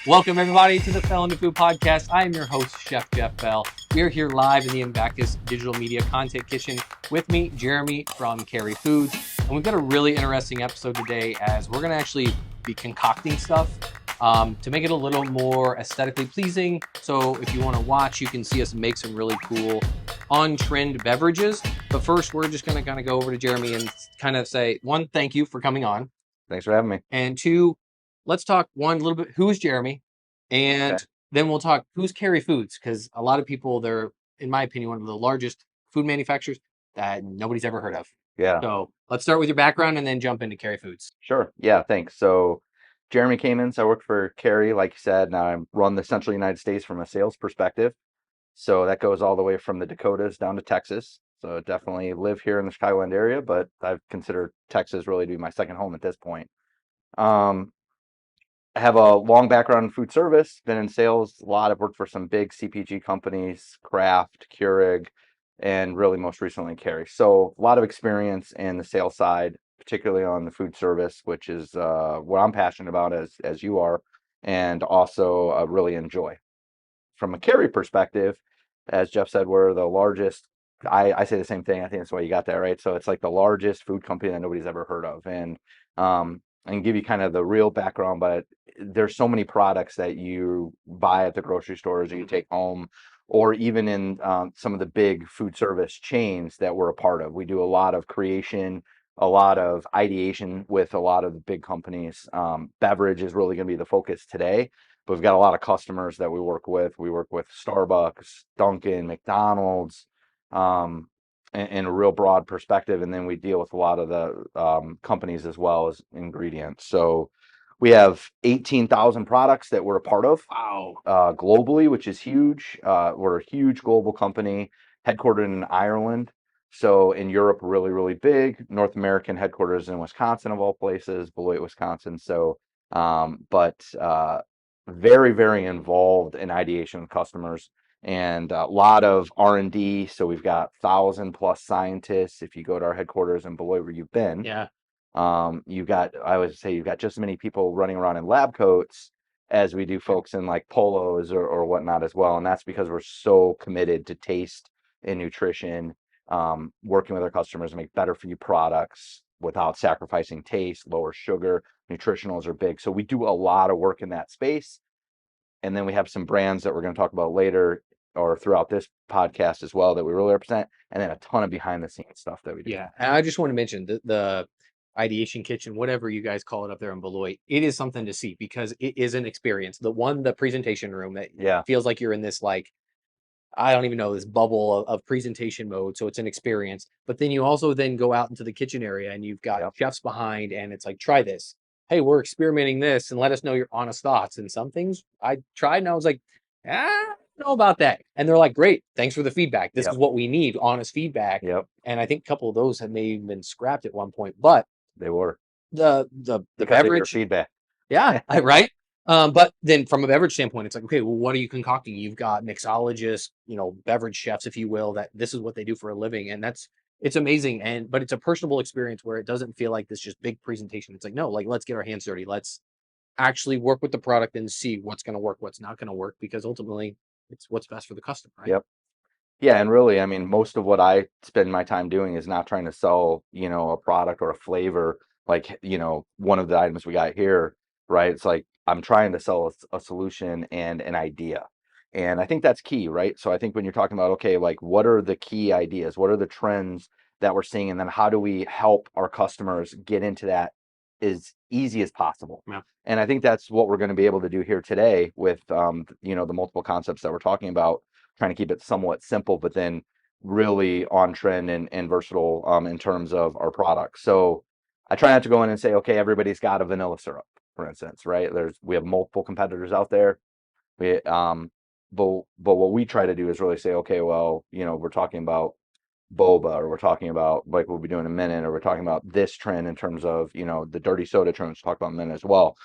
Welcome, everybody, to the Fell into Food podcast. I am your host, Chef Jeff Bell. We are here live in the Invacus Digital Media Content Kitchen with me, Jeremy from Kerry Foods. And we've got a really interesting episode today as we're going to actually be concocting stuff to make it a little more aesthetically pleasing. So if you want to watch, you can see us make some really cool on-trend beverages. But first, we're just going to kind of go over to Jeremy and kind of say, one, thank you for coming on. Thanks for having me. And two, let's talk one little bit, who's Jeremy? And then we'll talk who's Kerry Foods, because a lot of people, they're, in my opinion, one of the largest food manufacturers that nobody's ever heard of. Yeah. So let's start with your background and then jump into Kerry Foods. Sure. Yeah, thanks. So Jeremy Caimens, I work for Kerry, like you said, and I run the Central United States from a sales perspective. So that goes all the way from the Dakotas down to Texas. So definitely live here in the Chicagoland area, but I've considered Texas really to be my second home at this point. I have a long background in food service, been in sales a lot. I've worked for some big CPG companies, Kraft, Keurig, and really most recently Kerry. So a lot of experience in the sales side, particularly on the food service, which is what I'm passionate about as you are, and also really enjoy. From a Kerry perspective, as Jeff said, we're the largest. I say the same thing. I think that's why you got that right. So it's like the largest food company that nobody's ever heard of, and I can give you kind of the real background, but there's so many products that you buy at the grocery stores or you take home, or even in some of the big food service chains that we're a part of. We do a lot of creation, a lot of ideation with a lot of the big companies. Beverage is really going to be the focus today, but we've got a lot of customers that we work with. We work with Starbucks, Dunkin', McDonald's, in a real broad perspective, and then we deal with a lot of the companies as well as ingredients. So we have 18,000 products that we're a part of. Wow. Globally, which is huge. We're a huge global company headquartered in Ireland. So in Europe, really, really big. North American headquarters in Wisconsin, of all places, Beloit, Wisconsin. So, but very, very involved in ideation with customers. And a lot of R&D. So we've got 1,000+ scientists. If you go to our headquarters in Beloit, where you've been, Yeah. you've got, I would say, you've got just as many people running around in lab coats as we do folks in like polos or whatnot as well. And that's because we're so committed to taste and nutrition, working with our customers to make better for you products without sacrificing taste, lower sugar. Nutritionals are big. So we do a lot of work in that space. And then we have some brands that we're going to talk about later or throughout this podcast as well that we really represent, and then a ton of behind the scenes stuff that we do. Yeah. And I just want to mention the ideation kitchen, whatever you guys call it up there in Beloit, it is something to see because it is an experience. The presentation room that feels like you're in this, like, I don't even know, this bubble of presentation mode. So it's an experience. But then you also then go out into the kitchen area and you've got chefs behind, and it's like, try this. Hey, we're experimenting this, and let us know your honest thoughts. And some things I tried and I was like, I don't know about that. And they're like, great, thanks for the feedback. This is what we need, honest feedback. And I think a couple of those have maybe been scrapped at one point, but they were the beverage feedback. Yeah, right. But then from a beverage standpoint, it's like, okay, well, what are you concocting? You've got mixologists, beverage chefs, if you will, that this is what they do for a living. And it's amazing. But it's a personable experience where it doesn't feel like this just big presentation. It's like, no, like, let's get our hands dirty. Let's actually work with the product and see what's going to work, what's not going to work, because ultimately it's what's best for the customer. Right? Yeah. And really, I mean, most of what I spend my time doing is not trying to sell, a product or a flavor, like, one of the items we got here, right? It's like, I'm trying to sell a solution and an idea. And I think that's key, right? So I think when you're talking about, okay, like, what are the key ideas? What are the trends that we're seeing? And then how do we help our customers get into that as easy as possible? Yeah. And I think that's what we're going to be able to do here today with, the multiple concepts that we're talking about, trying to keep it somewhat simple, but then really on trend and versatile in terms of our products. So I try not to go in and say, okay, everybody's got a vanilla syrup, for instance, right? We have multiple competitors out there. But what we try to do is really say, okay, well, we're talking about boba, or we're talking about, like we'll be doing in a minute, or we're talking about this trend in terms of, the dirty soda trend, which we'll talk about in a minute as well.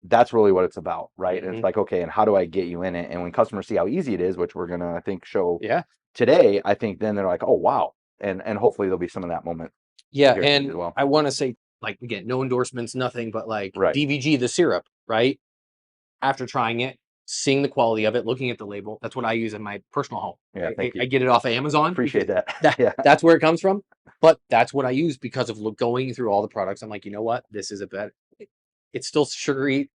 That's really what it's about, right? And it's like, okay, and how do I get you in it? And when customers see how easy it is, which we're gonna, I think, show today, I think then they're like, oh wow, and hopefully there'll be some of that moment. Yeah, and I want to say, like, again, no endorsements, nothing, but like DVG, the syrup, right? after trying it, seeing the quality of it, looking at the label. That's what I use in my personal home. Yeah, thank you. I get it off of Amazon. Appreciate that. Yeah. That's where it comes from. But that's what I use because of going through all the products. I'm like, you know what? This is a better. It's still sugary,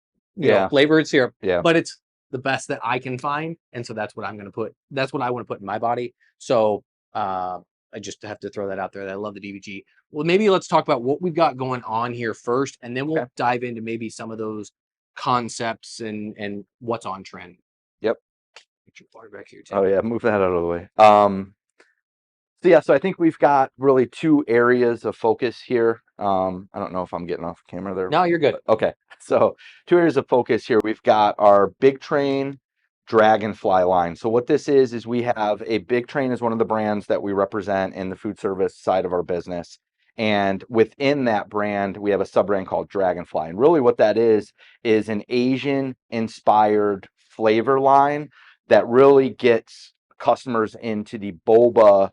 flavored syrup, but it's the best that I can find, and so that's what I'm going to put. That's what I want to put in my body. So I just have to throw that out there. That I love the DBG. Well, maybe let's talk about what we've got going on here first, and then we'll dive into maybe some of those concepts and what's on trend. Yep. Get your water back here too. Oh yeah, move that out of the way. So I think we've got really two areas of focus here. I don't know if I'm getting off camera there. No, you're good. Okay. So 2 areas of focus here. We've got our Big Train Dragonfly line. So what this is we have a Big Train is one of the brands that we represent in the food service side of our business. And within that brand, we have a sub-brand called Dragonfly. And really what that is an Asian-inspired flavor line that really gets customers into the boba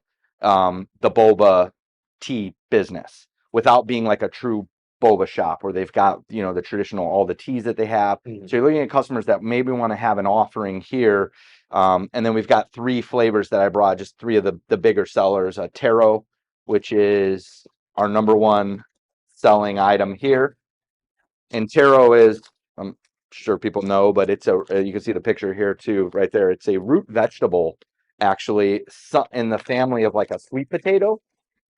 tea business without being like a true boba shop where they've got, the traditional, all the teas that they have. Mhm. So you're looking at customers that maybe want to have an offering here. And then we've got 3 flavors that I brought, just 3 of the bigger sellers. Taro, which is our number 1 selling item here. And taro is, I'm sure people know, but it's you can see the picture here too, right there. It's a root vegetable, actually, in the family of like a sweet potato.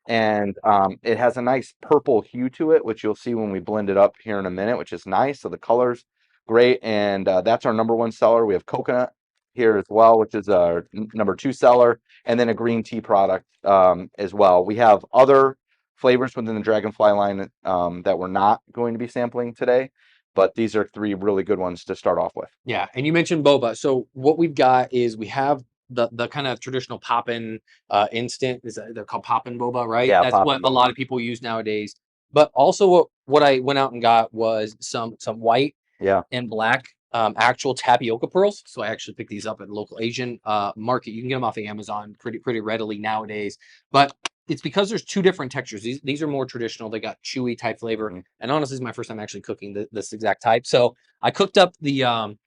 And it has a nice purple hue to it, which you'll see when we blend it up here in a minute, which is nice. So the color's great. And that's our number 1 seller. We have coconut here as well, which is our number 2 seller, and then a green tea product as well. We have other flavors within the Dragonfly line that we're not going to be sampling today, but these are 3 really good ones to start off with. Yeah, and you mentioned boba. So what we've got is we have the kind of traditional poppin instant. They're called poppin boba, right? Yeah, That's what a lot of people use nowadays. But also what I went out and got was some white and black actual tapioca pearls. So I actually picked these up at a local Asian market. You can get them off of Amazon pretty readily nowadays. But it's because there's 2 different textures. These are more traditional. They got chewy type flavor. Mm-hmm. And honestly, this is my first time actually cooking this exact type. So I cooked up the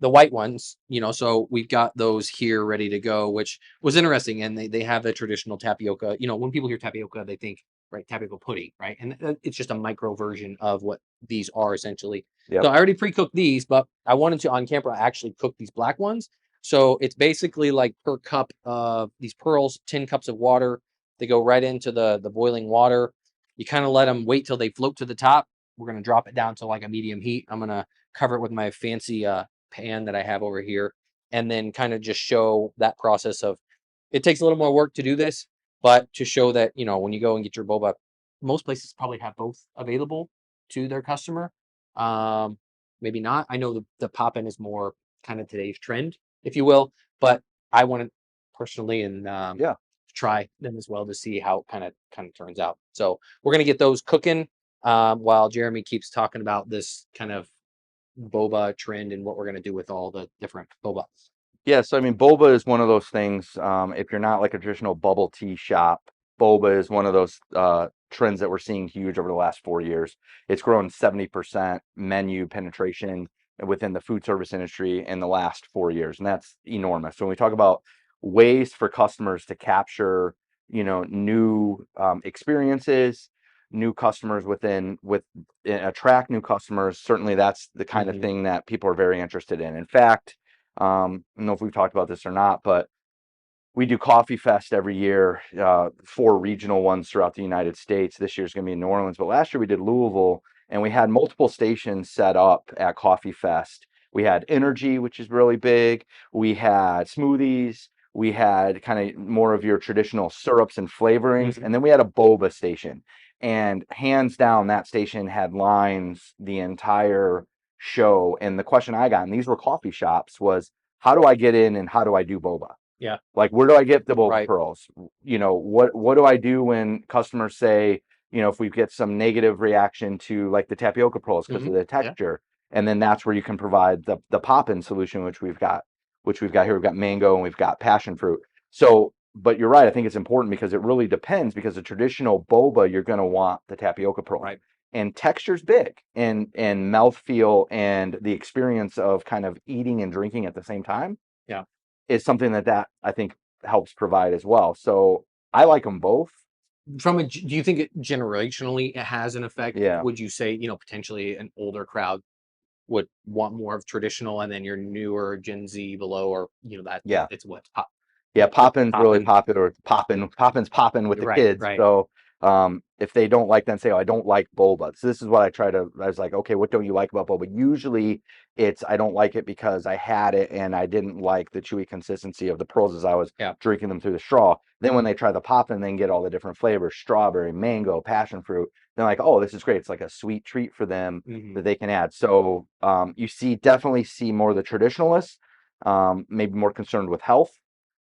white ones, so we've got those here ready to go, which was interesting. And they have a traditional tapioca. When people hear tapioca, they think, right, tapioca pudding, right? And it's just a micro version of what these are essentially. Yep. So I already pre-cooked these, but I wanted to on camera actually cook these black ones. So it's basically like per cup of these pearls, 10 cups of water. They go right into the boiling water. You kind of let them wait till they float to the top. We're going to drop it down to like a medium heat. I'm going to cover it with my fancy pan that I have over here, and then kind of just show that process of, it takes a little more work to do this, but to show that, when you go and get your boba, most places probably have both available to their customer. Maybe not. I know the pop-in is more kind of today's trend, if you will, but I want to personally and try them as well to see how it kind of turns out. So we're going to get those cooking while Jeremy keeps talking about this kind of boba trend and what we're going to do with all the different boba. Yeah, so I mean, boba is one of those things. If you're not like a traditional bubble tea shop, boba is one of those trends that we're seeing huge over the last 4 years. It's grown 70% menu penetration within the food service industry in the last 4 years, and that's enormous. So when we talk about ways for customers to capture, new experiences, new customers attract new customers, certainly that's the kind of thing that people are very interested in. In fact, I don't know if we've talked about this or not, but we do Coffee Fest every year, 4 regional ones throughout the United States. This year's going to be in New Orleans, but last year we did Louisville, and we had multiple stations set up at Coffee Fest. We had energy, which is really big. We had smoothies. We had kind of more of your traditional syrups and flavorings. And then we had a boba station. And hands down, that station had lines the entire show. And the question I got, and these were coffee shops, was how do I get in and how do I do boba? Yeah. Like, where do I get the boba pearls? What do I do when customers say, if we get some negative reaction to like the tapioca pearls because of the texture? Yeah. And then that's where you can provide the pop-in solution, which we've got here. We've got mango and we've got passion fruit. So, but you're right. I think it's important because it really depends, because the traditional boba, you're going to want the tapioca pearl. Right. and texture's big, and mouthfeel and the experience of kind of eating and drinking at the same time Yeah. is something that I think helps provide as well. So I like them both. Do you think generationally it has an effect? Yeah. Would you say, potentially an older crowd would want more of traditional, and then your newer Gen Z below, or that Yeah. it's what pop. Yeah, Poppin's really Poppin'. popular. Poppin's popping with the Right, kids. right. So if they don't like them, say, oh, I don't like boba. So this is what I was like, okay, what don't you like about boba? Usually it's I don't like it because I had it and I didn't like the chewy consistency of the pearls as I was drinking them through the straw. Then when they try the Poppin, they get all the different flavors, strawberry, mango, passion fruit. They're like, oh, this is great. It's like a sweet treat for them that they can add. So you definitely see more of the traditionalists, maybe more concerned with health,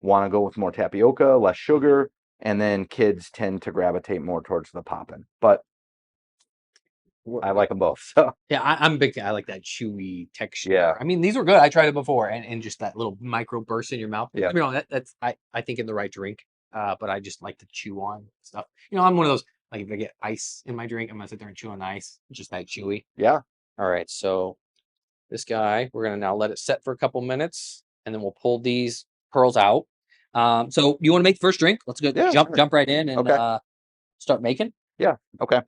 want to go with more tapioca, less sugar, and then kids tend to gravitate more towards the Poppin. But I like them both. So yeah, I'm a big fan. I like that chewy texture. Yeah. I mean, these were good. I tried it before, and just that little micro burst in your mouth. Yeah. That's I think in the right drink. But I just like to chew on stuff. I'm one of those, like, if I get ice in my drink, I'm gonna sit there and chew on the ice, just that chewy. Yeah. All right, so this guy, we're gonna now let it set for a couple minutes, and then we'll pull these pearls out. So you want to make the first drink? Let's go. Yeah, jump sure. jump right in and Okay. Start making. Yeah. Okay.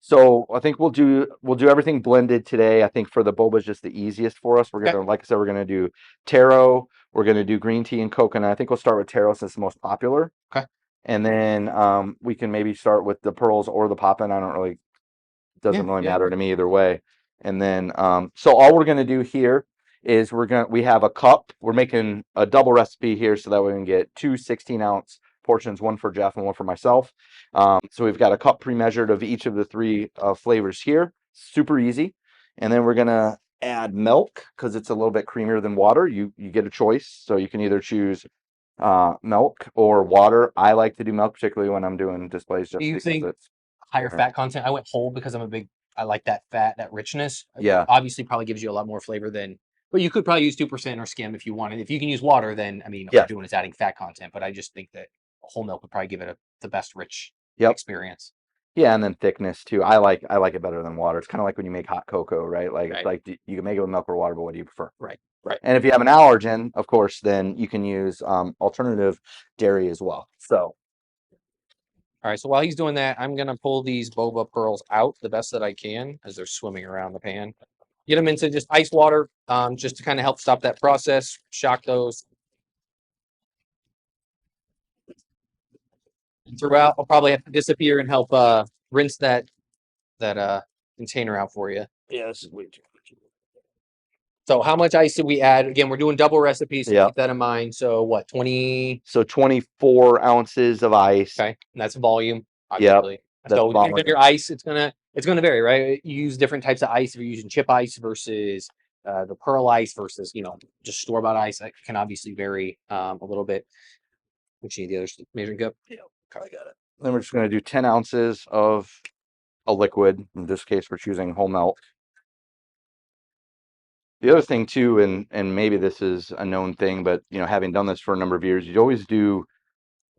So I think we'll do everything blended today. I think for the boba is just the easiest for us. We're gonna, like I said, we're gonna do taro. We're gonna do green tea and coconut. I think we'll start with taro since it's the most popular. Okay. And then we can maybe start with the pearls or the Poppin. Doesn't really matter to me either way. And then so all we're gonna do here is we have a cup. We're making a double recipe here so that we can get two 16-ounce portions, one for Jeff and one for myself. So we've got a cup pre-measured of each of the three flavors here. Super easy. And then we're gonna add milk because it's a little bit creamier than water. You get a choice, so you can either choose milk or water. I like to do milk, particularly when I'm doing displays. Just Do you because think it's higher fat content? I went whole because I like that fat, that richness. Yeah. Obviously, probably gives you a lot more flavor but you could probably use 2% or skim if you wanted. If you can use water, then, all you're doing is adding fat content. But I just think that whole milk would probably give it the best rich experience. Yeah, and then thickness too. I like it better than water. It's kind of like when you make hot cocoa, right? Like you can make it with milk or water, but what do you prefer? Right. And if you have an allergen, of course, then you can use alternative dairy as well. So all right, so while he's doing that, I'm gonna pull these boba pearls out the best that I can as they're swimming around the pan. Get them into just ice water, just to kind of help stop that process, shock those. Throughout, I'll probably have to disappear and help rinse that container out for you. yeah, this is way too much. So how much ice did we add? Again, we're doing double recipes, so keep that in mind. So what, 20? So 24 ounces of ice. Okay, and that's volume, obviously. So depending on your ice, it's gonna vary, right? You use different types of ice if you're using chip ice versus the pearl ice versus just store-bought ice. That can obviously vary a little bit. Which you need the other measuring cup? Yeah, probably got it. Then we're just going to do 10 ounces of a liquid. In this case, we're choosing whole milk. The other thing too, and maybe this is a known thing, but having done this for a number of years, you always do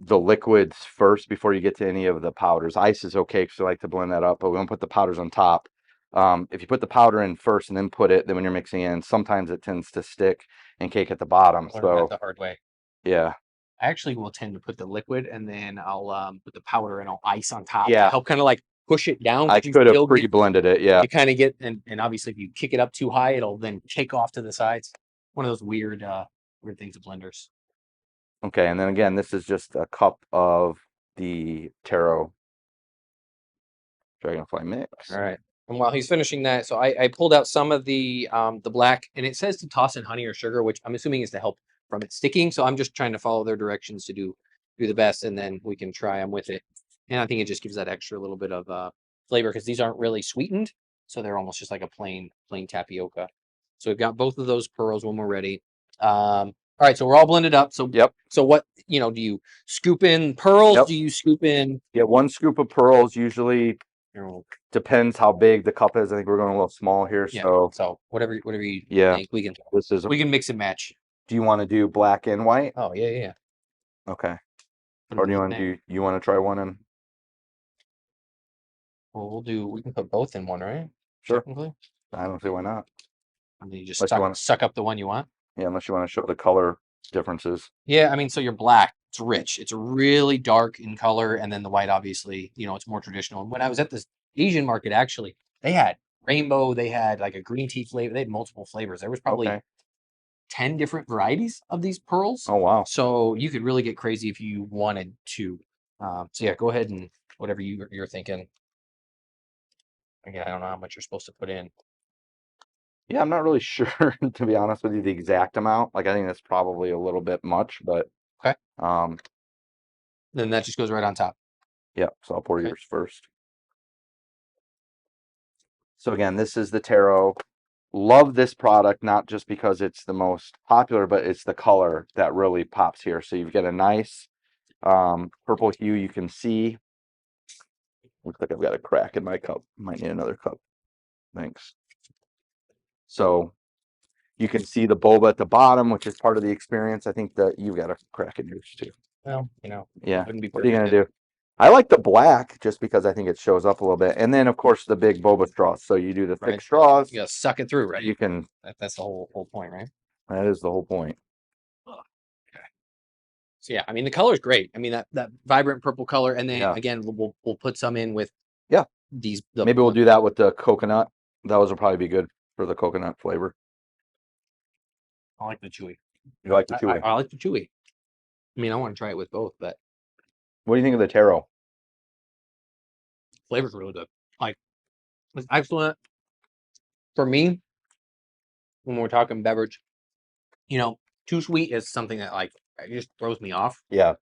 the liquids first before you get to any of the powders. Ice is okay because I like to blend that up, but we don't put the powders on top. If you put the powder in first and then then when you're mixing in, sometimes it tends to stick and cake at the bottom. I learned that the hard way. Yeah. I actually will tend to put the liquid and then I'll put the powder and I'll ice on top. Yeah. To help kind of like push it down. I could have pre-blended it. Yeah. You kind of get, and obviously if you kick it up too high, it'll then kick off to the sides. One of those weird things of blenders. Okay, and then again, this is just a cup of the taro dragonfly mix. All right. And while he's finishing that, so I pulled out some of the black, and it says to toss in honey or sugar, which I'm assuming is to help from it sticking. So I'm just trying to follow their directions to do the best, and then we can try them with it. And I think it just gives that extra little bit of flavor because these aren't really sweetened, so they're almost just like a plain tapioca. So we've got both of those pearls when we're ready. All right, so we're all blended up. So So what do you scoop in pearls? Do you scoop in? Yeah, 1 scoop of pearls usually. Depends how big the cup is. I think we're going a little small here. So whatever you think, we can mix and match. Do you want to do black and white? Oh yeah. Okay. Or do you want to try one and Well, we can put both in one, right? Sure. Technically. I don't see why not. And then you just Unless you want, suck up the one you want. yeah, unless you want to show the color differences. Yeah, I mean, so you're black. It's rich. It's really dark in color, and then the white, obviously, it's more traditional. And when I was at this Asian market, actually, they had rainbow. They had like a green tea flavor. They had multiple flavors. There was probably Okay. 10 different varieties of these pearls. Oh wow. So you could really get crazy if you wanted to. So yeah, go ahead and whatever you're thinking. Again, I don't know how much you're supposed to put in. Yeah, I'm not really sure to be honest with you the exact amount. Like I think that's probably a little bit much, but Okay. um Then that just goes right on top. yeah, so I'll pour Okay. yours first. So again, this is the taro. Love this product, not just because it's the most popular, but it's the color that really pops here. So you've got a nice purple hue you can see. Looks like I've got a crack in my cup. Might need another cup. Thanks. So you can see the boba at the bottom, which is part of the experience. I think that you've got a crack in yours too. Well, Yeah. wouldn't be What are you gonna perfect. do? I like the black just because I think it shows up a little bit. And then of course the big boba straws. So you do the thick Right. straws. You gotta suck it through, right? You can. That's the whole point, right? That is the whole point. Okay. So yeah, I mean the color is great. I mean that vibrant purple color, and then Yeah. again we'll put some in with Yeah. Maybe we'll do that with the coconut. Those will probably be good for the coconut flavor. I like the chewy. You like the chewy? I like the chewy. I mean, I want to try it with both, but What do you think of the taro? flavor's really good. Like it's excellent for me when we're talking beverage. Too sweet is something that like it just throws me off. Yeah.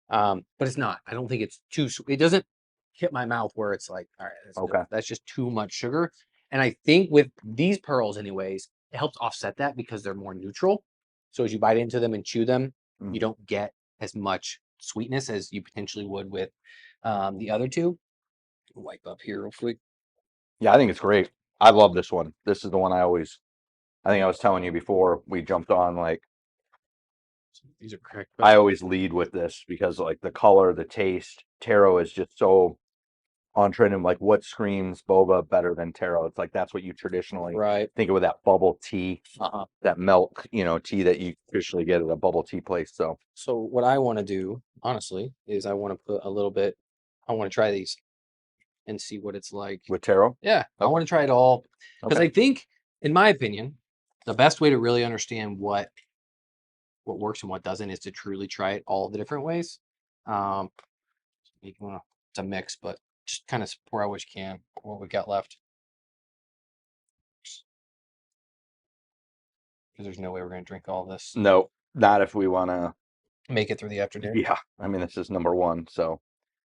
But it's not. I don't think it's too. It doesn't hit my mouth where it's like, all right, Okay. that's just too much sugar. And I think with these pearls, anyways, it helps offset that because they're more neutral. So as you bite into them and chew them, you don't get as much sweetness as you potentially would with the other two. Wipe up here real quick. Yeah, I think it's great. I love this one. This is the one I think I was telling you before we jumped on, like, These are correct. I always lead with this because like the color, the taste, taro is just so on trend and like what screams boba better than taro? It's like that's what you traditionally think of with that bubble tea, that milk, tea that you traditionally get at a bubble tea place. So what I want to do, honestly, is I want to put a little bit, I want to try these and see what it's like. with taro? Yeah, I want to try it all because Okay. I think, in my opinion, the best way to really understand what works and what doesn't is to truly try it all the different ways. It's a mix, but just kind of pour out what you can, what we got left, because there's no way we're going to drink all this. No, not if we want to Make it through the afternoon. Yeah, I mean this is number one. So all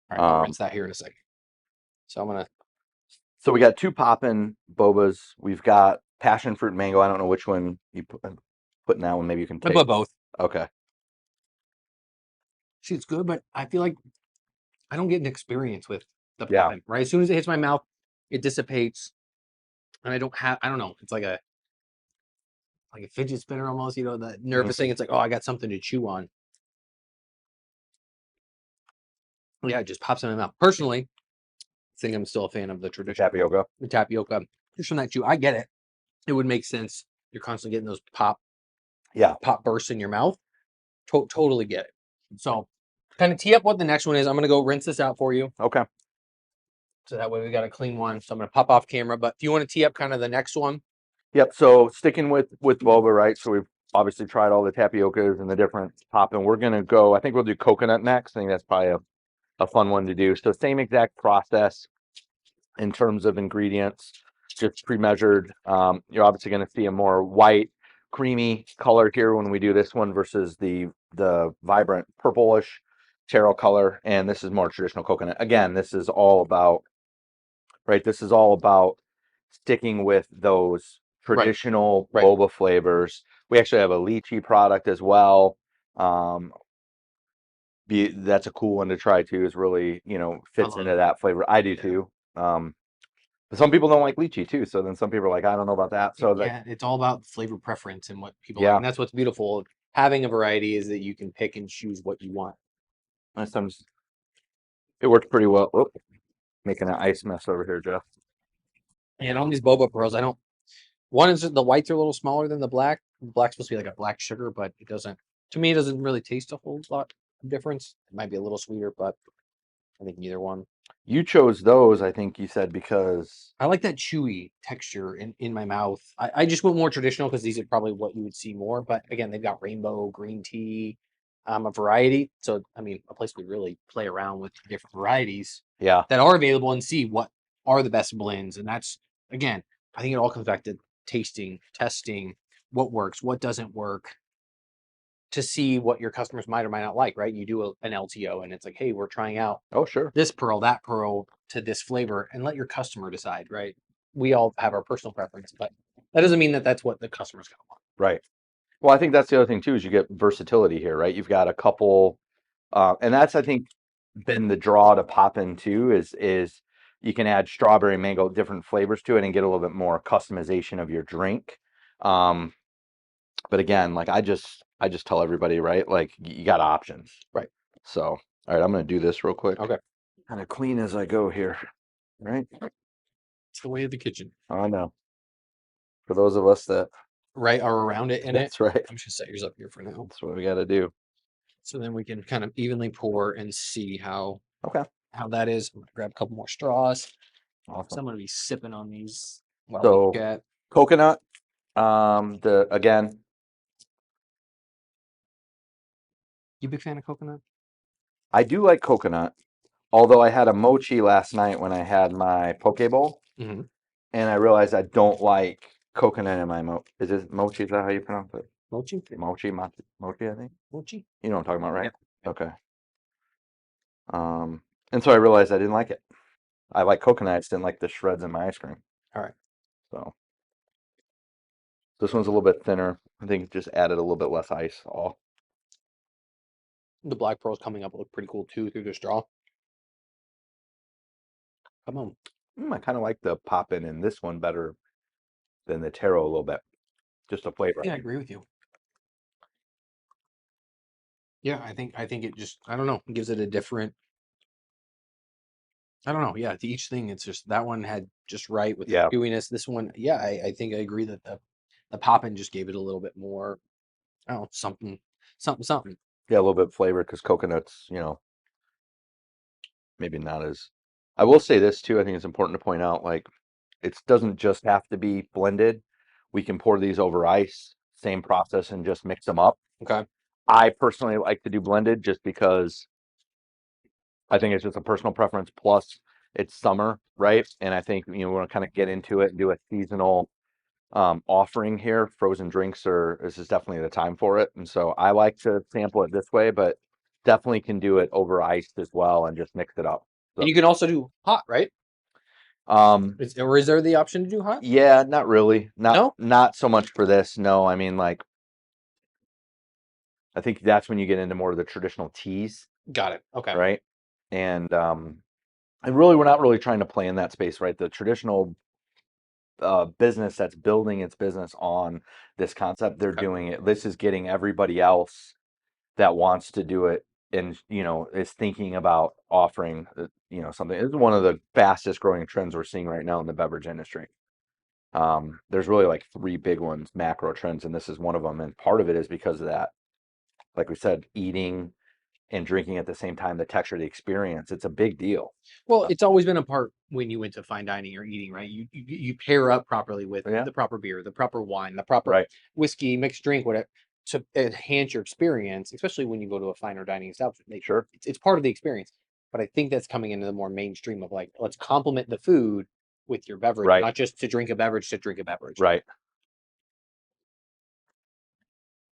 right, I'll rinse that here in a second. So I'm gonna. So we got two poppin' bobas. We've got passion fruit mango. I don't know which one you put in that one. Maybe you can I take. put both. Okay. See, it's good, but I feel like I don't get an experience with the Yeah. popping. Right, as soon as it hits my mouth, it dissipates, and I don't know. It's like a fidget spinner almost. That nervous thing. It's like, oh, I got something to chew on. Yeah, it just pops in my mouth. Personally, I think I'm still a fan of the traditional Tapioca. The tapioca. Just from that chew, I get it. It would make sense. You're constantly getting those pop bursts in your mouth. Totally get it. So, kind of tee up what the next one is. I'm gonna go rinse this out for you. Okay. So that way we got a clean one. So I'm gonna pop off camera. But if you want to tee up kind of the next one. Yep. So sticking with boba, right? So we've obviously tried all the tapiocas and the different poppin'. We're gonna go. I think we'll do coconut next. I think that's probably a fun one to do. So same exact process in terms of ingredients, just pre-measured. You're obviously going to see a more white, creamy color here when we do this one versus the vibrant purplish taro color. And this is more traditional coconut. Again, this is all about, right? This is all about sticking with those traditional boba flavors. We actually have a lychee product as well. That's a cool one to try too. Is really fits into that flavor. I do too. But some people don't like lychee too. So then some people are like, I don't know about that. So It's all about flavor preference and what people like. And that's what's beautiful. Having a variety is that you can pick and choose what you want. Sometimes it works pretty well. Oh, Making an ice mess over here, Jeff. And on these boba pearls, I don't. One is the whites are a little smaller than the black. The black's supposed to be like a black sugar, but it doesn't. To me, it doesn't really taste a whole lot of difference. It might be a little sweeter, but I think neither one. You chose those, I think you said, because I like that chewy texture in my mouth. I just went more traditional because these are probably what you would see more. But again, they've got rainbow, green tea, a variety. So, I mean, a place we really play around with different varieties yeah, that are available and see what are the best blends. And that's, again, I think it all comes back to tasting, testing, what works, what doesn't work to see what your customers might or might not like, right? You do an LTO and it's like, hey, we're trying out oh sure, this pearl, that pearl to this flavor, and let your customer decide, right? We all have our personal preference, but that doesn't mean that that's what the customer's going to want. right. Well, I think that's the other thing too is you get versatility here, right? You've got a couple, and that's I think been the draw to pop into is you can add strawberry, mango, different flavors to it, and get a little bit more customization of your drink. Um, but again, like I just tell everybody, right? Like you got options, Right. so all right, I'm gonna do this real quick. Okay. Kind of clean as I go here, right? It's the way of the kitchen. I know. For those of us that Right, are around it in it. that's right. I'm just gonna set yours up here for now. That's what we got to do. So then we can kind of evenly pour and see Okay. how that is. I'm gonna grab a couple more straws. So Awesome. I'm gonna be sipping on these while So we get coconut, the again, you big fan of coconut? I do like coconut. Although I had a mochi last night when I had my poke bowl, Mm-hmm. and I realized I don't like coconut in my mo. Is it mochi? Is that how you pronounce it? Mochi? Mochi, I think. Mochi? You know what I'm talking about, right? Yep. Okay. And so I realized I didn't like it. I like coconut, I just didn't like the shreds in my ice cream. All right. So this one's a little bit thinner. I think it just added a little bit less ice. Oh, The black pearls coming up look pretty cool too through the straw. Come on. I kind of like the poppin' in this one better than the taro a little bit. Just a flavor. Yeah, I agree with you. Yeah, I think it just I don't know, gives it a different I don't know. Yeah, to each thing it's just that one had just right with the Yeah. chewiness. This one, yeah, I think I agree that the poppin just gave it a little bit more I don't know, something. Yeah, a little bit of flavor because coconut's, maybe not as. I will say this too. I think it's important to point out, like, it doesn't just have to be blended. We can pour these over ice, same process, and just mix them up. Okay. I personally like to do blended just because I think it's just a personal preference. Plus, it's summer, right? And I think we want to kind of get into it and do a seasonal offering here. Frozen drinks this is definitely the time for it. And so I like to sample it this way, but definitely can do it over ice as well and just mix it up. And you can also do hot, right? Or is there the option to do hot? Yeah, not really. No? Not so much for this. No, I mean, like, I think that's when you get into more of the traditional teas, Got it. Okay. right? And really, we're not really trying to play in that space, right? The traditional business that's building its business on this concept, they're Okay. doing it. This is getting everybody else that wants to do it and is thinking about offering something. It's one of the fastest growing trends we're seeing right now in the beverage industry. There's really like three big ones, macro trends, and this is one of them. And part of it is because of that, like we said, eating and drinking at the same time, the texture, the experience. It's a big deal. Well, it's always been a part when you went to fine dining or eating, right? You pair up properly with Yeah. the proper beer, the proper wine, the proper Right. whiskey, mixed drink, whatever, to enhance your experience, especially when you go to a finer dining establishment. Sure. It's part of the experience. But I think that's coming into the more mainstream of like, let's complement the food with your beverage, Right. not just to drink a beverage. Right.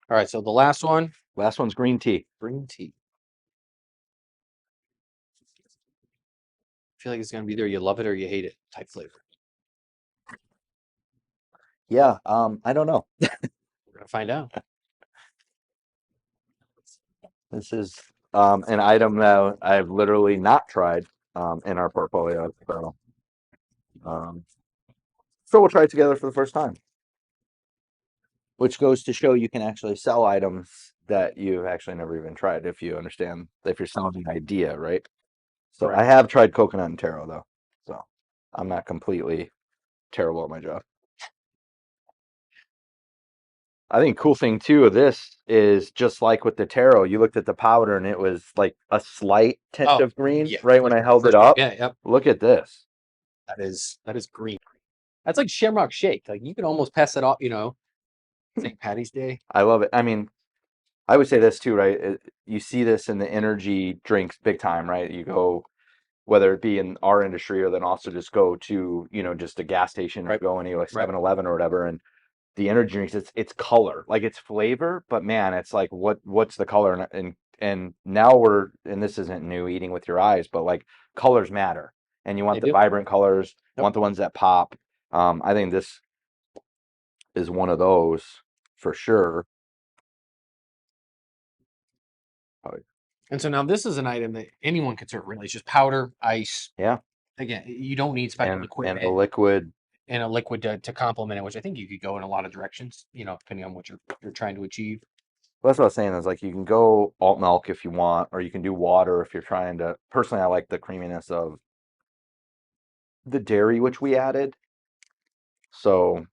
All right. So the last one, Last one's green tea. green tea. I feel like it's going to be either you love it or you hate it type flavor. Yeah. I don't know. We're going to find out. This is an item that I've literally not tried in our portfolio. So we'll try it together for the first time. Which goes to show you can actually sell items that you've actually never even tried if you understand, if you're selling an idea, right? So Right. I have tried coconut and taro though. I'm not completely terrible at my job. I think cool thing too of this is just like with the taro, you looked at the powder and it was like a slight tint Oh, of green yeah. right when I held it up. Yeah, yep. Look at this. That is green. That's like Shamrock Shake. Like you can almost pass it off, St. Patty's Day. I love it. I mean, I would say this too, right? You see this in the energy drinks big time, right? You go, whether it be in our industry or then also just go to, just a gas station or Right. go any like Right. 7-Eleven or whatever. And the energy drinks, it's color, like it's flavor, but man, it's like what's the color? And now and this isn't new, eating with your eyes, but like colors matter, and you They want the do. vibrant colors, Yep. want the ones that pop. I think this is one of those for sure. Oh, And so now this is an item that anyone can serve really. It's just powder, ice. yeah, Again, you don't need special and a equipment liquid. and a liquid to complement it, which I think you could go in a lot of directions, depending on what you're trying to achieve. Well, that's what I was saying is like you can go alt milk if you want, or you can do water if you're trying to. Personally, I like the creaminess of the dairy, which we added. So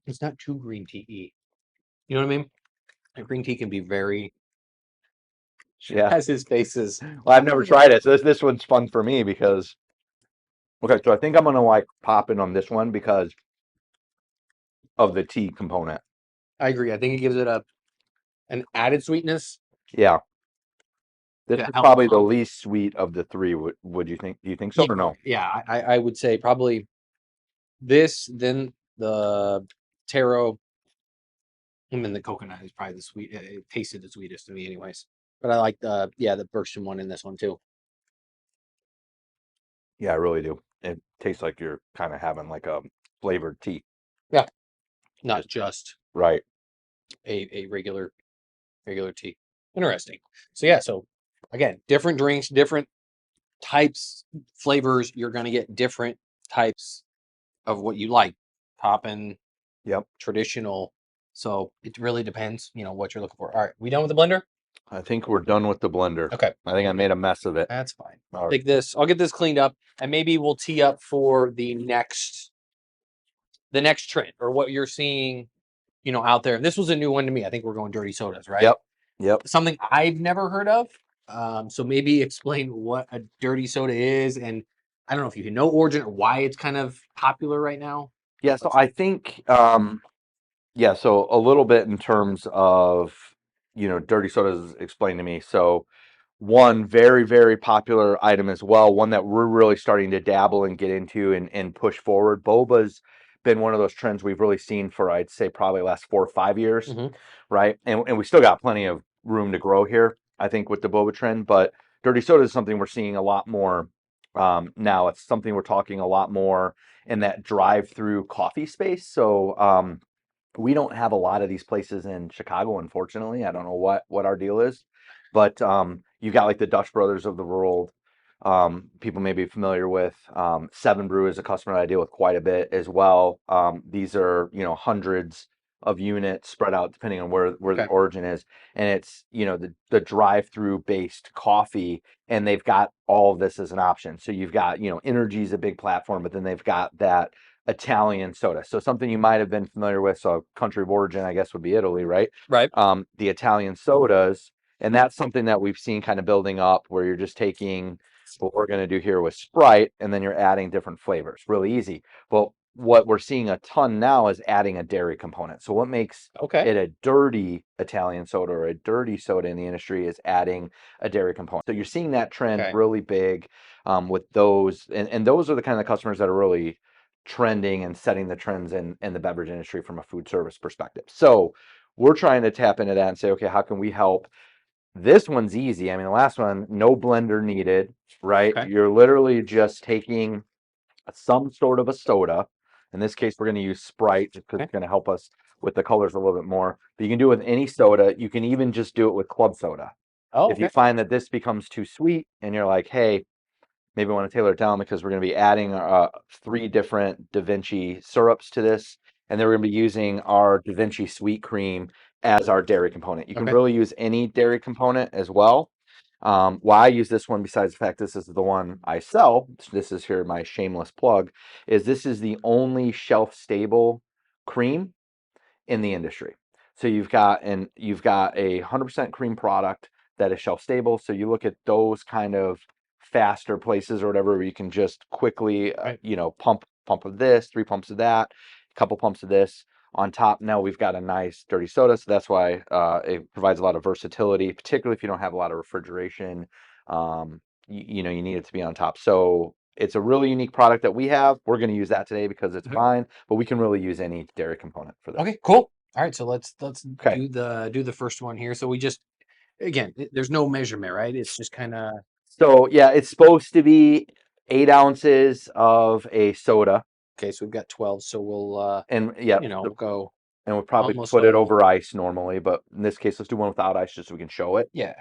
It's not too green tea-y. You know what I mean? Like green tea can be very yeah. as his face is. Well, I've never tried it, so this one's fun for me because okay, so I think I'm gonna like pop in on this one because of the tea component. I agree. I think it gives it an added sweetness Yeah, this to is help probably the comp. least sweet of the three. Would you think? Do you think so Yeah, or no? yeah. I would say probably this, then the taro, and then the coconut is probably the sweet. It tasted the sweetest to me, anyways. But I like the Berkshire one in this one too. Yeah, I really do. It tastes like you're kind of having like a flavored tea. Yeah, not Just just right. a regular tea. Interesting. So yeah, so again, different drinks, different types, flavors. You're gonna get different types of what you like. Poppin', Yep. traditional. So it really depends, what you're looking for. All right, we done with the blender? I think we're done with the blender. Okay, I think I made a mess of it. that's fine. All right. Take this. I'll get this cleaned up, and maybe we'll tee up for the next trend or what you're seeing, out there. This was a new one to me. I think we're going dirty sodas, right? Yep. Yep. Something I've never heard of. So maybe explain what a dirty soda is, and I don't know if you know origin or why it's kind of popular right now. Yeah. So I think yeah, so a little bit in terms of, dirty sodas explained to me. So one very, very popular item as well, one that we're really starting to dabble and get into and push forward. Boba's been one of those trends we've really seen for, I'd say, probably last 4 or 5 years, Mm-hmm. right? And we still got plenty of room to grow here, I think, with the boba trend. But dirty soda is something we're seeing a lot more now. It's something we're talking a lot more in that drive-through coffee space. So we don't have a lot of these places in Chicago, unfortunately. I don't know what our deal is, but you got like the Dutch Brothers of the world. People may be familiar with Seven Brew is a customer that I deal with quite a bit as well. These are hundreds of units spread out depending on where the Okay. origin is, and it's the drive-through based coffee, and they've got all of this as an option. So you've got Energy is a big platform, but then they've got that Italian soda. So something you might have been familiar with. So country of origin, I guess, would be Italy, right? Right. The Italian sodas, and that's something that we've seen kind of building up where you're just taking what we're going to do here with Sprite, and then you're adding different flavors. Really easy. But what we're seeing a ton now is adding a dairy component. So what makes Okay. it a dirty Italian soda or a dirty soda in the industry is adding a dairy component. So you're seeing that trend Okay. really big with those, and those are the kind of customers that are really trending and setting the trends in the beverage industry from a food service perspective. So we're trying to tap into that and say, okay, how can we help? This one's easy. I mean, the last one, no blender needed, right? Okay. You're literally just taking some sort of a soda. In this case, we're going to use Sprite just because Okay. it's going to help us with the colors a little bit more. But you can do it with any soda. You can even just do it with club soda. Oh, If you okay. find that this becomes too sweet and you're like, hey, maybe we want to tailor it down because we're going to be adding 3 different Da Vinci syrups to this, and then we're going to be using our Da Vinci sweet cream as our dairy component. You can Okay. really use any dairy component as well. Why I use this one, besides the fact this is the one I sell, this is here my shameless plug, is this is the only shelf stable cream in the industry. So you've got a 100% cream product that is shelf stable. So you look at those kind of faster places or whatever where you can just quickly, Right. pump of this, 3 pumps of that, a couple pumps of this. On top, now we've got a nice dirty soda, so that's why it provides a lot of versatility, particularly if you don't have a lot of refrigeration. You need it to be on top. So it's a really unique product that we have. We're going to use that today because it's fine, but we can really use any dairy component for this. Okay, cool. All right, so let's Okay. do the first one here. So we just, again, there's no measurement, right? It's just kind of, So yeah, it's supposed to be 8 ounces of a soda, okay, so we've got 12, so we'll and yeah, go and we'll probably almost put it all. over ice normally, but in this case, let's do one without ice just so we can show it. Yeah.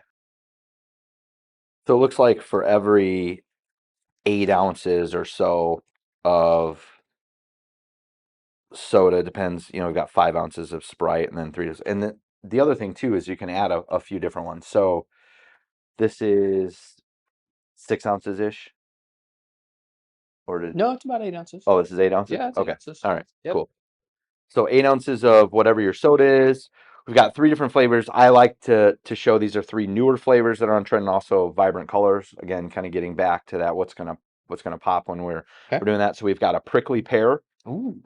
So it looks like for every 8 ounces or so of soda, depends, we've got 5 ounces of Sprite and then three. And the other thing too is you can add a few different ones. So this is 6 ounces ish, or did No, it's about 8 ounces. oh, this is 8 ounces? Yeah, it's 8 Okay, ounces. all right, Yep. cool. So 8 ounces of whatever your soda is. We've got 3 different flavors. I like to show these are 3 newer flavors that are on trend, and also vibrant colors. Again, kind of getting back to that what's gonna pop when we're doing that. So we've got a prickly pear, Ooh.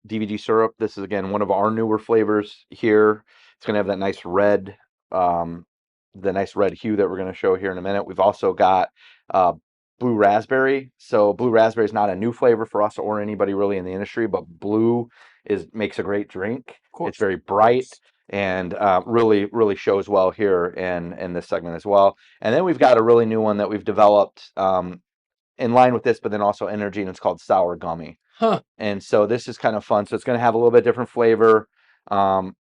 DVD syrup. This is again one of our newer flavors here. It's gonna have that nice red, the nice red hue that we're gonna show here in a minute. We've also got blue raspberry. So blue raspberry is not a new flavor for us or anybody really in the industry, but blue makes a great drink. It's very bright and really shows well here in this segment as well. And then we've got a really new one that we've developed in line with this, but then also energy, and it's called sour gummy. Huh. And so this is kind of fun. So it's going to have a little bit different flavor.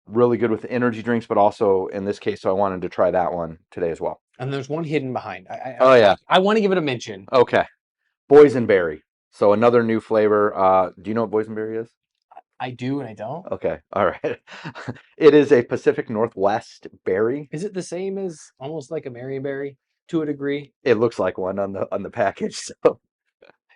Really good with energy drinks, but also in this case, so I wanted to try that one today as well. And there's one hidden behind. Oh yeah. I want to give it a mention. Okay. Boysenberry. So another new flavor. Do you know what boysenberry is? I do and I don't. Okay. All right. It is a Pacific Northwest berry. Is it the same as almost like a Marionberry to a degree? It looks like one on the package. So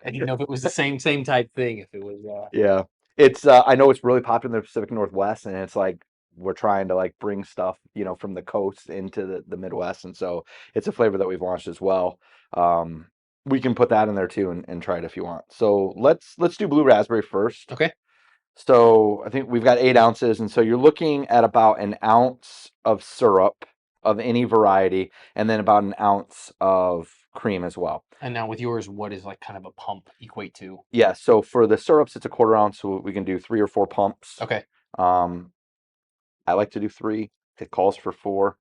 I didn't know if it was the same type thing. If it was, yeah, it's I know it's really popular in the Pacific Northwest, and it's like we're trying to like bring stuff from the coast into the Midwest, and so it's a flavor that we've launched as well. We can put that in there too and try it if you want. So let's do blue raspberry first. okay. So I think we've got 8 ounces, and so you're looking at about an ounce of syrup of any variety, and then about an ounce of cream as well. And now with yours, what is like kind of a pump equate to? Yeah, so for the syrups, it's a 1/4 ounce, so we can do 3 or 4 pumps. Okay. I like to do 3. It calls for 4,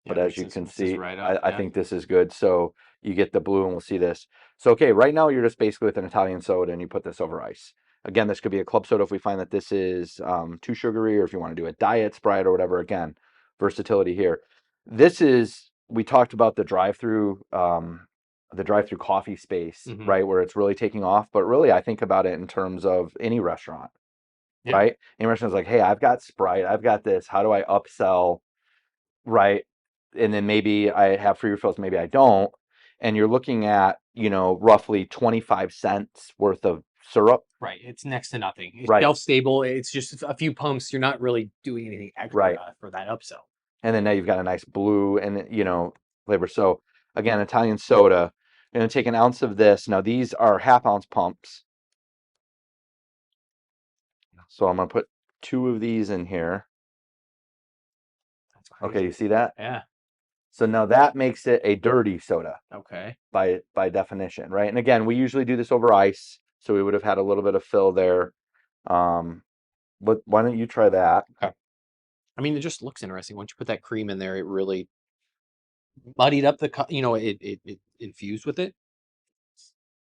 but as you can see, right up, I think this is good. So you get the blue, and we'll see this. So okay, right now you're just basically with an Italian soda, and you put this over ice. Again, this could be a club soda if we find that this is too sugary, or if you want to do a diet Sprite or whatever. Again, versatility here. We talked about the drive-through coffee space, right, where it's really taking off. But really, I think about it in terms of any restaurant, right? Any restaurant's like, hey, I've got Sprite, I've got this. How do I upsell, right? And then maybe I have free refills, maybe I don't. And you're looking at, roughly 25 cents worth of syrup. Right. It's next to nothing. It's Right. shelf-stable. It's just a few pumps. You're not really doing anything extra for that upsell. And then now you've got a nice blue and, flavor. So again, Italian soda. I'm going to take an ounce of this. Now these are 1/2 ounce pumps. So I'm going to put 2 of these in here. Okay, you see that? Yeah. So now that makes it a dirty soda. Okay. By definition, right? And again, we usually do this over ice, so we would have had a little bit of fill there. But why don't you try that? Okay. I mean, it just looks interesting. Once you put that cream in there, it really muddied up it infused with it.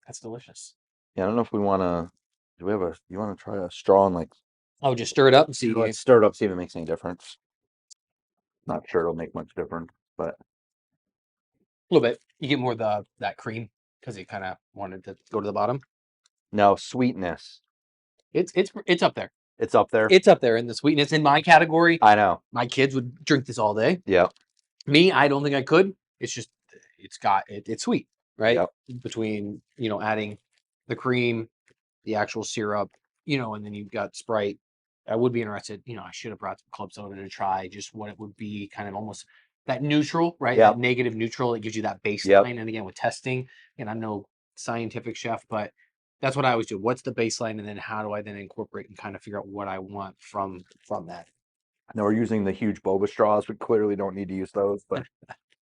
That's delicious. Yeah, I don't know if we want to. You want to try a straw and like? Oh, just stir it up and see. Let's stir it up, see if it makes any difference. Not sure it'll make much difference, but a little bit. You get more of that cream because it kind of wanted to go to the bottom. No sweetness. It's up there. It's up there. It's up there in the sweetness in my category. I know. My kids would drink this all day. Yeah. Me, I don't think I could. It's just it's sweet, right? Yep. Between adding the cream, the actual syrup, and then you've got Sprite. I would be interested. I should have brought some club soda to try just what it would be, kind of almost that neutral, right? That Yep. negative neutral. It gives you that Yep. baseline. And again, with testing, and I'm no scientific chef, but that's what I always do. What's the baseline, and then how do I then incorporate and kind of figure out what I want from that? Now we're using the huge boba straws. We clearly don't need to use those, but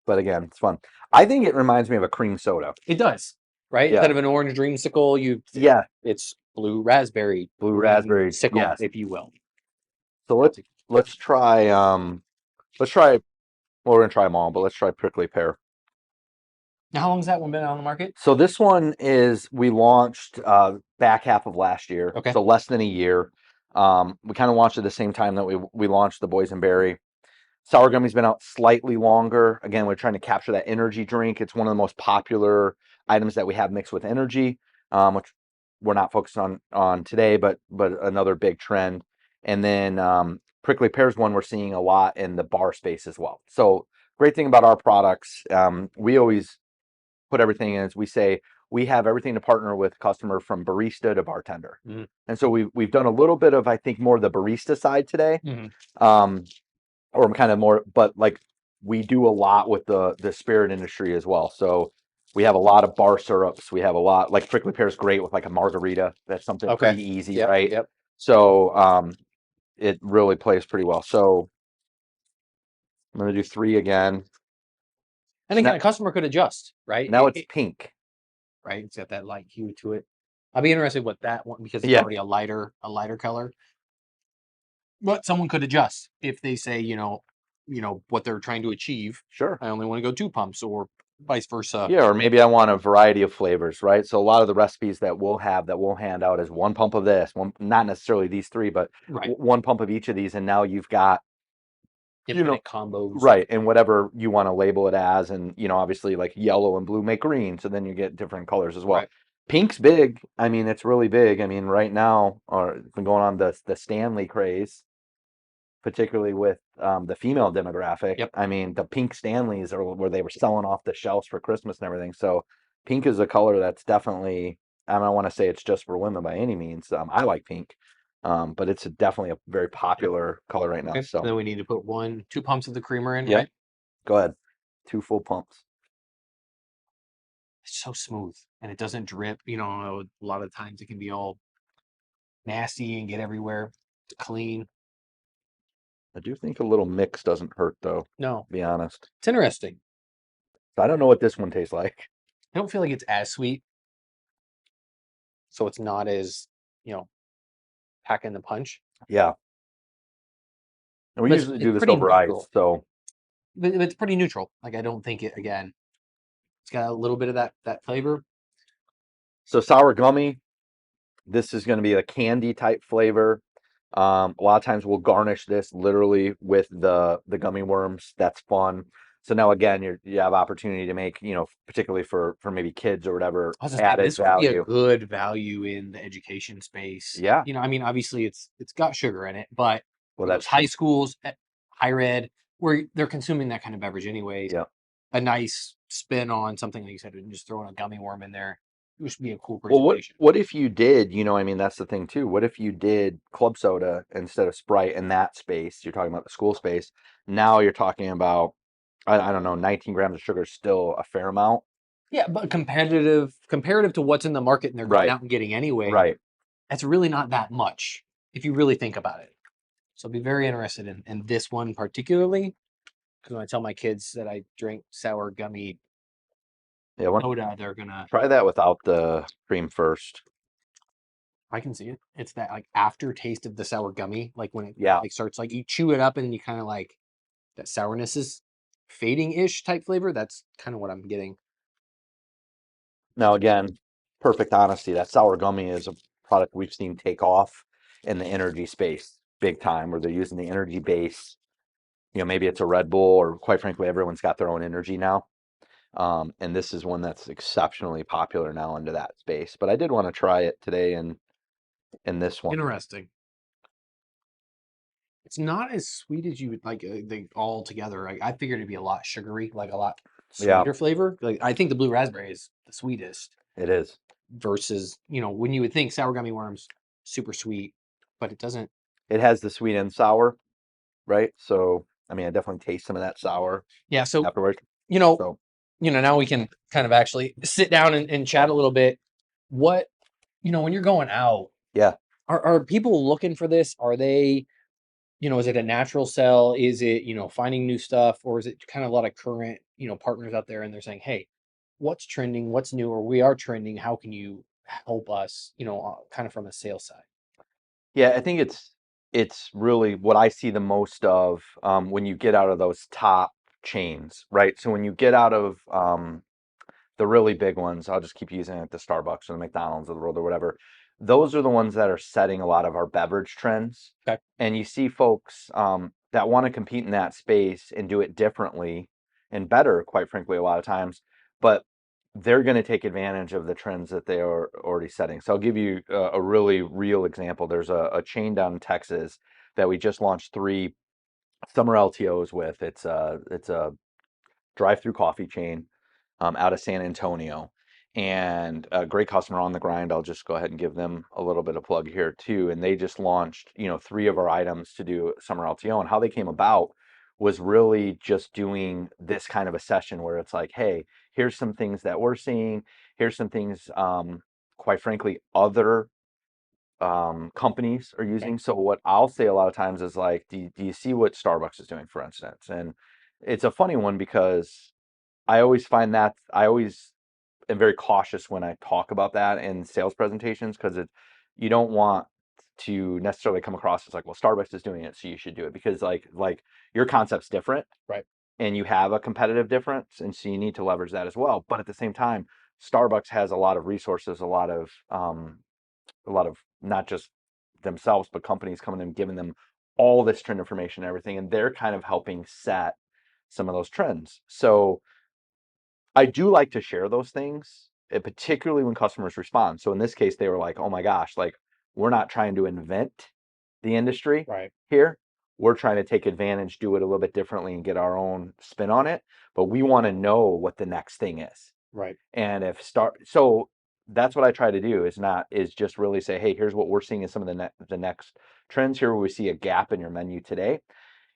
again, it's fun. I think it reminds me of a cream soda. It does, right? Yeah. Instead of an orange dreamsicle, Yeah. it's blue raspberry, Blue raspberry sickle, yes. if you will. So let's try well, we're gonna try them all, but let's try prickly pear. Now, how long has that one been on the market? So this one we launched back half of last year, Okay. so less than a year. We kind of launched at the same time that we launched the boysenberry. Sour gummy's been out slightly longer. Again, we're trying to capture that energy drink. It's one of the most popular items that we have mixed with energy, which we're not focused on today, but another big trend. And then prickly pear's one we're seeing a lot in the bar space as well. So great thing about our products, we always put everything in as we say we have everything to partner with customer from barista to bartender. Mhm. And so we've done a little bit of I think more the barista side today. Mhm. Or kind of more, but like we do a lot with the spirit industry as well. So we have a lot of bar syrups. We have a lot like prickly pear is great with like a margarita. That's something Okay. pretty easy, Yep. right? Yep. So it really plays pretty well. So I'm gonna do 3 again. And So again, a customer could adjust, right? now it's pink. Right. It's got that light hue to it. I'll be interested what that one, because it's Yeah, already a lighter color. But someone could adjust if they say, what they're trying to achieve. sure. I only want to go 2 pumps, or vice versa. Yeah, or maybe I want a variety of flavors, right? So a lot of the recipes that we'll hand out is 1 pump of this, one not necessarily these 3, but Right. 1 pump of each of these, and now you've got Infinite combos. right, and whatever you want to label it as, and obviously like yellow and blue make green, so then you get different colors as well. Right. Pink's big. I mean, it's really big. I mean, right now, or it's been going on the Stanley craze, particularly with the female demographic. Yep. I mean, the pink Stanleys are where they were selling off the shelves for Christmas and everything. So pink is a color that's definitely. I don't want to say it's just for women by any means. I like pink, but it's definitely a very popular color right now. Okay. So Then we need to put 2 pumps of the creamer in, yep. right? Go ahead. 2 full pumps. It's so smooth and it doesn't drip. A lot of times it can be all nasty and get everywhere. Clean. I do think a little mix doesn't hurt, though, No, to be honest. it's interesting. So I don't know what this one tastes like. I don't feel like it's as sweet, so it's not as, packing the punch. Yeah. And we But usually it's do this pretty over ice, neutral. so But it's pretty neutral. Like, I don't think it's got a little bit of that flavor. so sour gummy. This is going to be a candy type flavor. A lot of times we'll garnish this literally with the gummy worms. That's fun. So now again, you have opportunity to make, particularly for maybe kids or whatever, I was just saying, added this would be a value. good value in the education space. Yeah. I mean, obviously it's got sugar in it, but Well, for that's those high true. schools, higher ed, where they're consuming that kind of beverage anyways, Yeah. a nice spin on something like you said, and just throwing a gummy worm in there, it would be a cool Well, presentation. what if you did, I mean, that's the thing too. What if you did club soda instead of Sprite in that space? You're talking about the school space. Now you're talking about, I don't know, 19 grams of sugar is still a fair amount. Yeah, but comparative to what's in the market and they're going Right. out and getting anyway, Right. that's really not that much if you really think about it. So I'll be very interested in this one particularly, because when I tell my kids that I drink sour gummy Yeah. soda, they're gonna. Try that without the cream first. I can see it. It's that like aftertaste of the sour gummy, like when it Yeah. like starts, like you chew it up and then you kind of like that sourness is fading ish type flavor. That's kind of what I'm getting. Now, again, perfect honesty, that sour gummy is a product we've seen take off in the energy space big time, where they're using the energy base. Maybe it's a Red Bull, or quite frankly, everyone's got their own energy now. And this is one that's exceptionally popular now into that space. But I did want to try it today in this one. Interesting. It's not as sweet as you would like they all together. I figured it'd be a lot sugary, like a lot Yeah, sweeter flavor. Like I think the blue raspberry is the sweetest it is. versus, when you would think sour gummy worms super sweet, but it doesn't. It has the sweet and sour, right? So, I mean, I definitely taste some of that sour Yeah, so afterwards. you know, So, now we can kind of actually sit down and chat a little bit. What, when you're going out, yeah. are people looking for this? Are they, is it a natural sell? Is it, finding new stuff, or is it kind of a lot of current, partners out there and they're saying, hey, what's trending, what's new, or we are trending, how can you help us, kind of from a sales side? Yeah, I think it's really what I see the most of when you get out of those top chains, right? So when you get out of the really big ones, I'll just keep using it, the Starbucks or the McDonald's of the world or whatever. Those are the ones that are setting a lot of our beverage trends. Okay. And you see folks that want to compete in that space and do it differently and better, quite frankly, a lot of times. But they're going to take advantage of the trends that they are already setting. So I'll give you a really real example. There's a chain down in Texas that we just launched 3 summer LTOs with. It's a drive-through coffee chain out of San Antonio, and a great customer on the grind. I'll just go ahead and give them a little bit of plug here too. And they just launched, 3 of our items to do summer LTO. And how they came about was really just doing this kind of a session where it's like, hey, here's some things that we're seeing. Here's some things, quite frankly, other companies are Okay. using. So what I'll say a lot of times is like, do you see what Starbucks is doing, for instance? And it's a funny one because I always find that I always am very cautious when I talk about that in sales presentations because you don't want to necessarily come across as like, well, Starbucks is doing it, so you should do it because like your concept's different Right. and you have a competitive difference, and so you need to leverage that as well. But at the same time, Starbucks has a lot of resources, a lot of not just themselves, but companies coming and giving them all this trend information and everything, and they're kind of helping set some of those trends. So I do like to share those things, particularly when customers respond. So in this case, they were like, "Oh my gosh, like we're not trying to invent the industry Right. here. We're trying to take advantage, do it a little bit differently, and get our own spin on it. But we want to know what the next thing is." Right. And if start, so that's what I try to do is just really say, "Hey, here's what we're seeing in some of the next trends here. Where we see a gap in your menu today.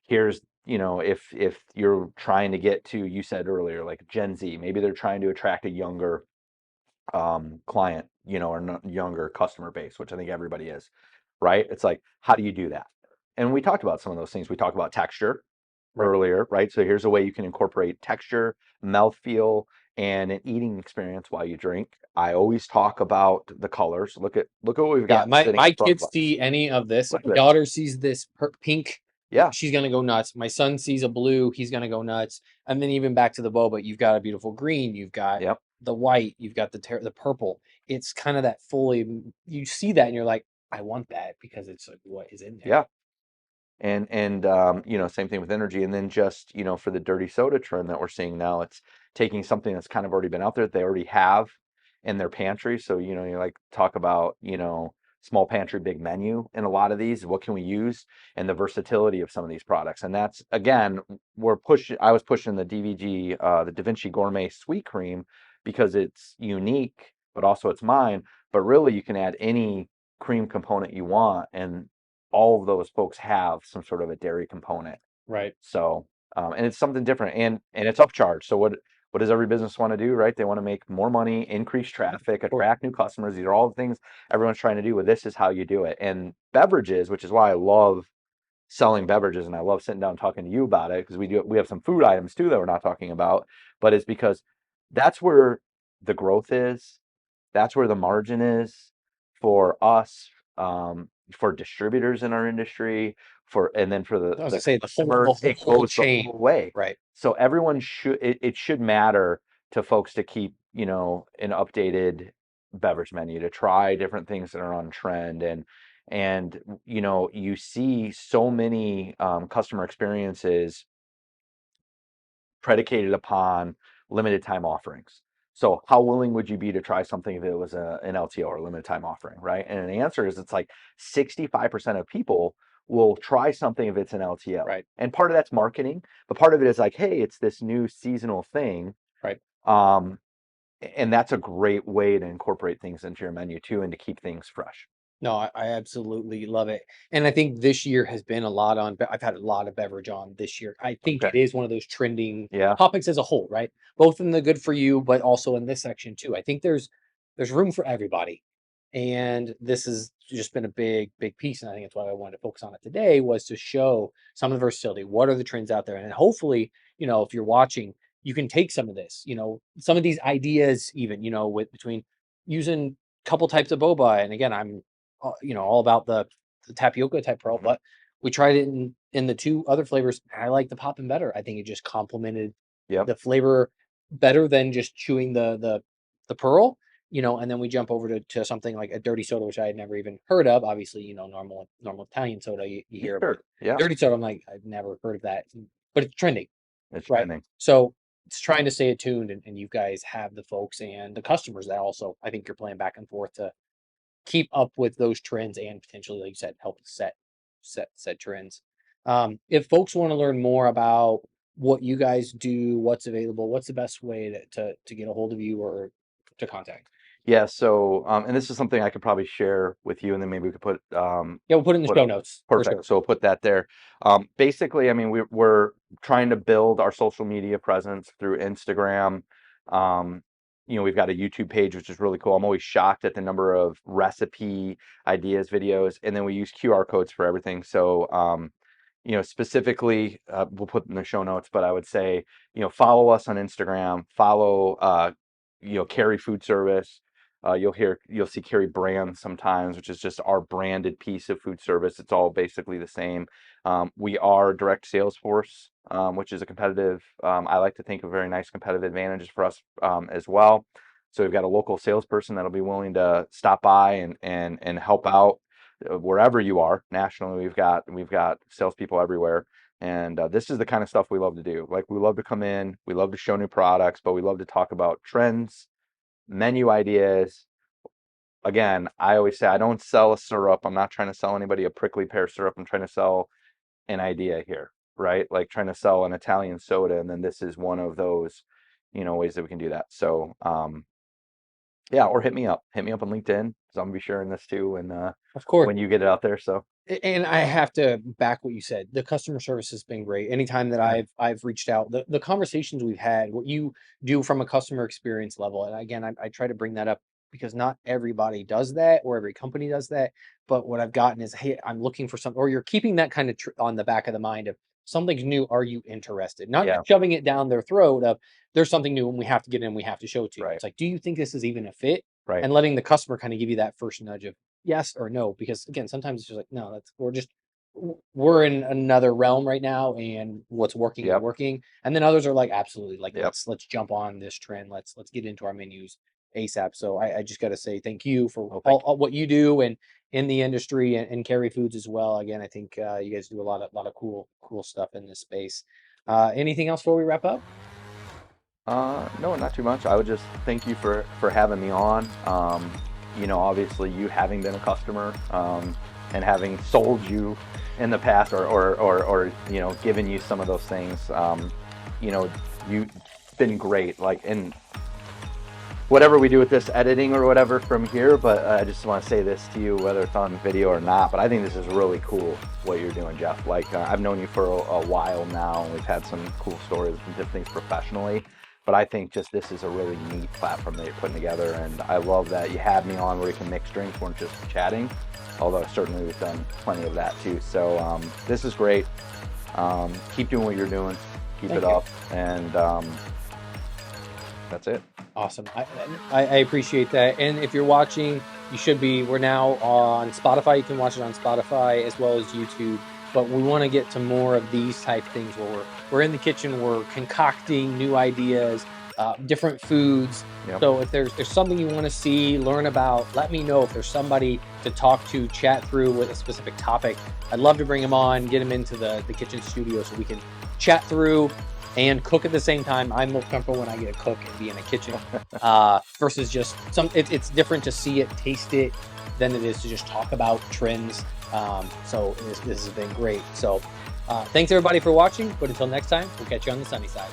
Here's, if you're trying to get to, you said earlier, like Gen Z, maybe they're trying to attract a younger client, or younger customer base, which I think everybody is, right? It's like, how do you do that? And we talked about some of those things. We talked about texture Right. earlier, right? So here's a way you can incorporate texture, mouthfeel, and an eating experience while you drink. I always talk about the colors. Look at what we've Yeah, got my sitting my in front kids of us. see any of this. Look My at this. daughter sees this pink, Yeah. she's gonna go nuts. My son sees a blue, he's gonna go nuts. And then even back to the boba, you've got a beautiful green, you've got Yep. the white, you've got the purple. It's kind of that fully. You see that and you're like, I want that because it's like what is in there. Yeah. And same thing with energy. And then just, for the dirty soda trend that we're seeing now, it's taking something that's kind of already been out there that they already have in their pantry. So, you like talk about, small pantry, big menu in a lot of these. What can we use? And the versatility of some of these products. And that's, again, I was pushing the the Da Vinci Gourmet Sweet Cream because it's unique, but also it's mine. But really, you can add any cream component you want, and all of those folks have some sort of a dairy component. Right. So, and it's something different, and it's upcharged. So what does every business want to do, right? They want to make more money, increase traffic, Of course. attract new customers. These are all the things everyone's trying to do. Well, this is how you do it. And beverages, which is why I love selling beverages, and I love sitting down and talking to you about it because we have some food items too that we're not talking about, but it's because that's where the growth is. That's where the margin is for us, for distributors in our industry, and then for I was the gonna say the whole customer, the it whole goes the chain. whole way. Right. So everyone it should matter to folks to keep, an updated beverage menu, to try different things that are on trend, and you see so many customer experiences predicated upon limited time offerings. So how willing would you be to try something if it was an LTO or a limited time offering, right? And the answer is it's like 65% of people will try something if it's an LTO. Right. And part of that's marketing, but part of it is like, hey, it's this new seasonal thing. Right. And that's a great way to incorporate things into your menu too, and to keep things fresh. No, I absolutely love it. And I think this year has been a lot on, I've had a lot of beverage on this year. I think Okay. it is one of those trending Yeah. topics as a whole, right? Both in the good for you, but also in this section too. I think there's room for everybody. And this has just been a big piece. And I think that's why I wanted to focus on it today, was to show some of the versatility. What are the trends out there? And hopefully, if you're watching, you can take some of this, some of these ideas, even, with between using a couple types of boba. And again, I'm all about the tapioca type pearl, but we tried it in the two other flavors. I like the poppin' better. I think it just complemented the flavor better than just chewing the pearl, and then we jump over to something like a dirty soda, which I had never even heard of. Obviously, normal Italian soda you hear about. Yeah. Dirty soda, I'm like, I've never heard of that, but it's trending. It's right. trending. So it's trying to stay attuned, and you guys have the folks and the customers that also, I think you're playing back and forth to keep up with those trends and potentially, like you said, help set trends. If folks want to learn more about what you guys do, what's available, what's the best way to get a hold of you or to contact? Yeah, so and this is something I could probably share with you, and then maybe we could put Yeah, we'll put it in the show notes. Perfect. Sure. So we'll put that there. Basically, I mean, we're trying to build our social media presence through Instagram. We've got a YouTube page, which is really cool. I'm always shocked at the number of recipe ideas, videos, and then we use QR codes for everything. So, specifically, we'll put in the show notes, but I would say, follow us on Instagram, follow, Kerry Food Service. You'll see Kerry Brand sometimes, which is just our branded piece of food service. It's all basically the same. We are direct sales force, which is a competitive, I like to think, a very nice competitive advantage for us as well. So we've got a local salesperson that'll be willing to stop by and help out wherever you are. Nationally, we've got salespeople everywhere. And this is the kind of stuff we love to do. Like, we love to come in, we love to show new products, but we love to talk about trends, menu ideas. Again, I always say I don't sell a syrup. I'm not trying to sell anybody a prickly pear syrup. I'm trying to sell an idea here, right? Like trying to sell an Italian soda, and then this is one of those, ways that we can do that. So, yeah, or hit me up on LinkedIn, because I'm gonna be sharing this too, and of course, when you get it out there. So, and I have to back what you said. The customer service has been great. Anytime that I've reached out, the conversations we've had, what you do from a customer experience level, and again, I try to bring that up because not everybody does that, or every company does that. But what I've gotten is, hey, I'm looking for something, or you're keeping that kind of on the back of the mind of something's new. Are you interested? Not shoving it down their throat of there's something new and we have to get in, we have to show it to you. It's like, do you think this is even a fit? Right. And letting the customer kind of give you that first nudge of yes or no, because again, sometimes it's just like, no, we're in another realm right now, and what's working is working. And then others are like, absolutely, like let's jump on this trend. Let's get into our menus ASAP. So I just got to say thank you for all what you do and in the industry, and Kerry Foods as well. Again, I think you guys do a lot of cool stuff in this space. Anything else before we wrap up? No, not too much. I would just thank you for having me on. Obviously, you having been a customer and having sold you in the past, or given you some of those things, you've been great. Like, in whatever we do with this editing or whatever from here, but I just want to say this to you, whether it's on video or not, but I think this is really cool what you're doing, Jeff. Like, I've known you for a while now, and we've had some cool stories and different things professionally. But I think just this is a really neat platform that you're putting together, and I love that you had me on where you can mix drinks, weren't just chatting, although certainly we've done plenty of that too. So this is great. Keep doing what you're doing. Keep it up, and that's it. Awesome. I appreciate that. And if you're watching, we're now on Spotify. You can watch it on Spotify as well as YouTube. But we want to get to more of these type things where we're in the kitchen, we're concocting new ideas, different foods. So if there's something you want to see, learn about, let me know. If there's somebody to talk to, chat through with a specific topic, I'd love to bring them on, get them into the kitchen studio so we can chat through and cook at the same time. I'm most comfortable when I get to cook and be in a kitchen versus just it's different to see it, taste it, than it is to just talk about trends. So this has been great. So thanks everybody for watching, but until next time, we'll catch you on the sunny side.